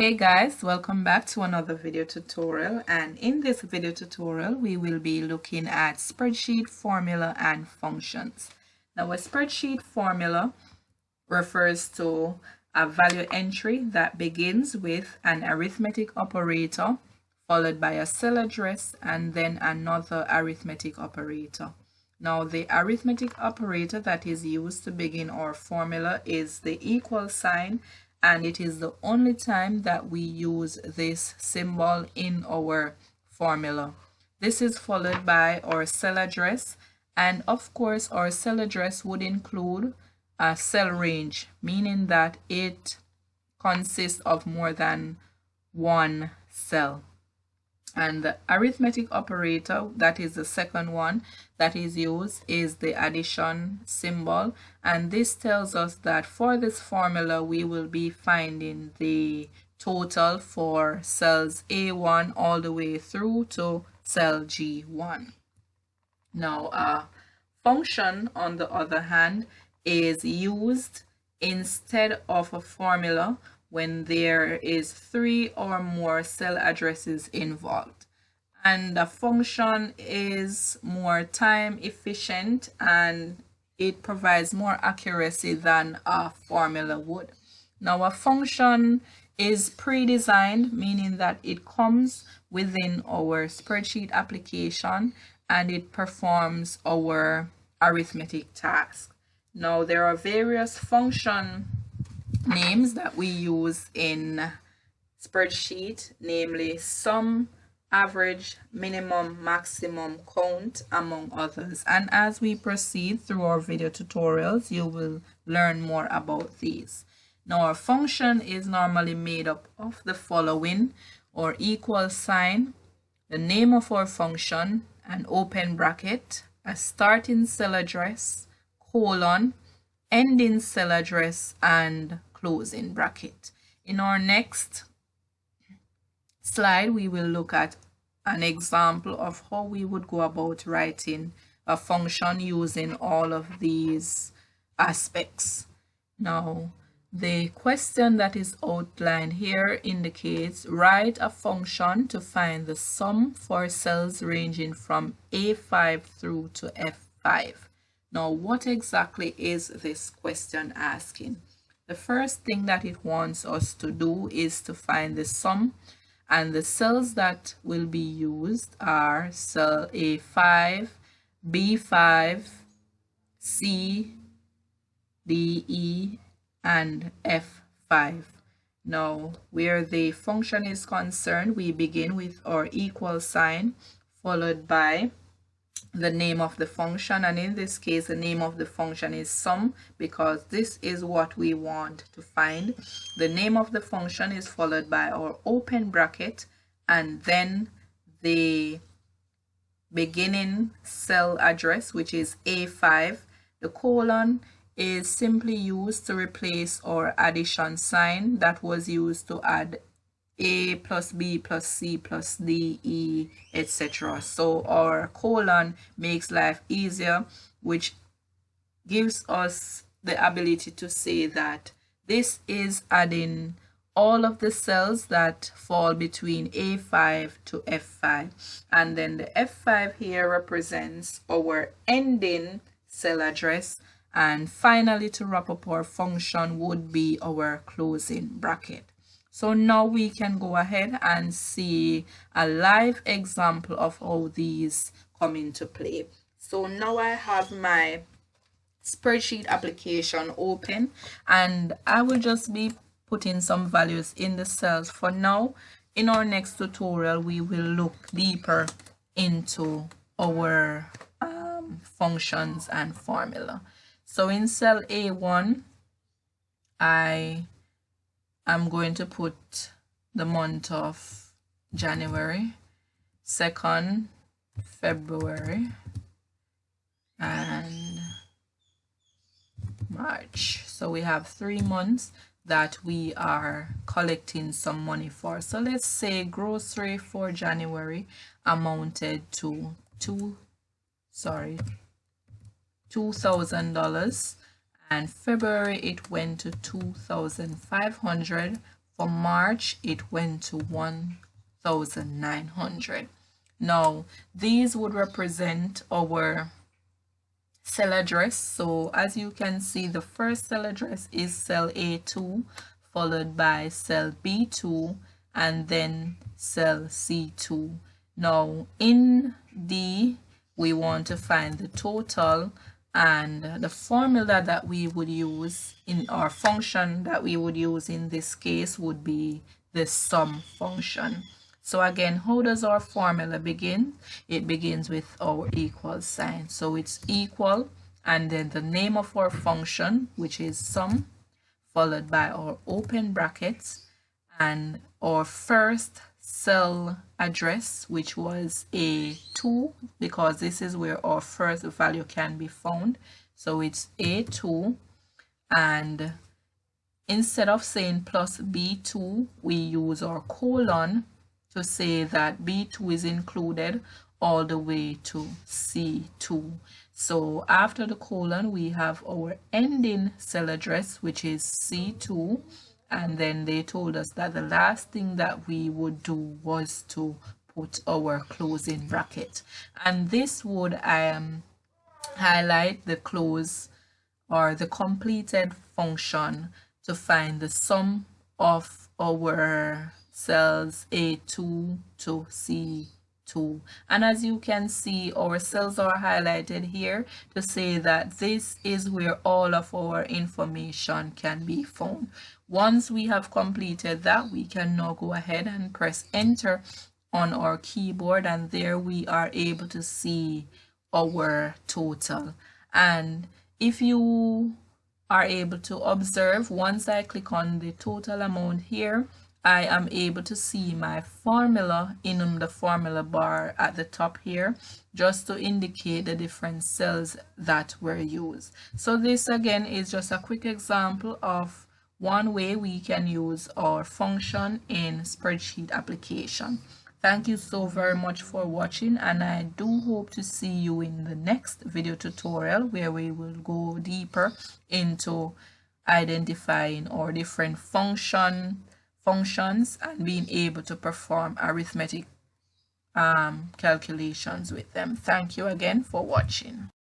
Hey guys, welcome back to another video tutorial, and in this video tutorial we will be looking at spreadsheet formula and functions. Now a spreadsheet formula refers to a value entry that begins with an arithmetic operator followed by a cell address and then another arithmetic operator. Now the arithmetic operator that is used to begin our formula is the equal sign, and it is the only time that we use this symbol in our formula. This is followed by our cell address, and of course our cell address would include a cell range, meaning that it consists of more than one cell. And the arithmetic operator, that is the second one that is used, is the addition symbol, and this tells us that for this formula we will be finding the total for cells A1 all the way through to cell G1. Now a function, on the other hand, is used instead of a formula when there is 3 or more cell addresses involved, and the function is more time efficient and it provides more accuracy than a formula would. Now a function is pre-designed, meaning that it comes within our spreadsheet application and it performs our arithmetic task. Now there are various function names that we use in spreadsheet, namely sum, average, minimum, maximum, count, among others. And as we proceed through our video tutorials, you will learn more about these. Now our function is normally made up of the following: our equal sign, the name of our function, an open bracket, a starting cell address, colon, ending cell address, and closing bracket. In our next slide, we will look at an example of how we would go about writing a function using all of these aspects. Now, the question that is outlined here indicates write a function to find the sum for cells ranging from A5 through to F5. Now, what exactly is this question asking? The first thing that it wants us to do is to find the sum, and the cells that will be used are cell A5, B5, C, D, E, and F5. Now, where the function is concerned, we begin with our equal sign followed by the name of the function, and in this case the name of the function is sum because this is what we want to find. The name of the function is followed by our open bracket and then the beginning cell address, which is A5. The colon is simply used to replace our addition sign that was used to add A plus B plus C plus D, E, etc. So our colon makes life easier, which gives us the ability to say that this is adding all of the cells that fall between A5 to F5, and then the F5 here represents our ending cell address, and finally to wrap up our function would be our closing bracket. So now we can go ahead and see a live example of how these come into play. So now I have my spreadsheet application open and I will just be putting some values in the cells for now. In our next tutorial, we will look deeper into our functions and formula. So in cell A1, I'm going to put the month of January, 2nd February, and March. So we have 3 months that we are collecting some money for. So let's say grocery for January amounted to $2,000, and February it went to $2,500. For March, it went to 1,900. Now, these would represent our cell address. So as you can see, the first cell address is cell A2, followed by cell B2, and then cell C2. Now in D, we want to find the total, and the formula that we would use in our function that we would use in this case would be the sum function. So again, how does our formula begin? It begins with our equal sign. So it's equal, and then the name of our function, which is sum, followed by our open brackets, and our first cell address, which was A2, because this is where our first value can be found. So it's A2, and instead of saying plus B2, we use our colon to say that B2 is included all the way to C2. So after the colon, we have our ending cell address, which is C2. And then they told us that the last thing that we would do was to put our closing bracket. And this would highlight the close or the completed function to find the sum of our cells A2 to C2. And as you can see, our cells are highlighted here to say that this is where all of our information can be found. Once we have completed that, we can now go ahead and press enter on our keyboard, and there we are able to see our total. And if you are able to observe, once I click on the total amount here, I am able to see my formula in the formula bar at the top here, just to indicate the different cells that were used. So this again is just a quick example of one way we can use our function in spreadsheet application. Thank you so very much for watching, and I do hope to see you in the next video tutorial where we will go deeper into identifying our different functions and being able to perform arithmetic calculations with them. Thank you again for watching.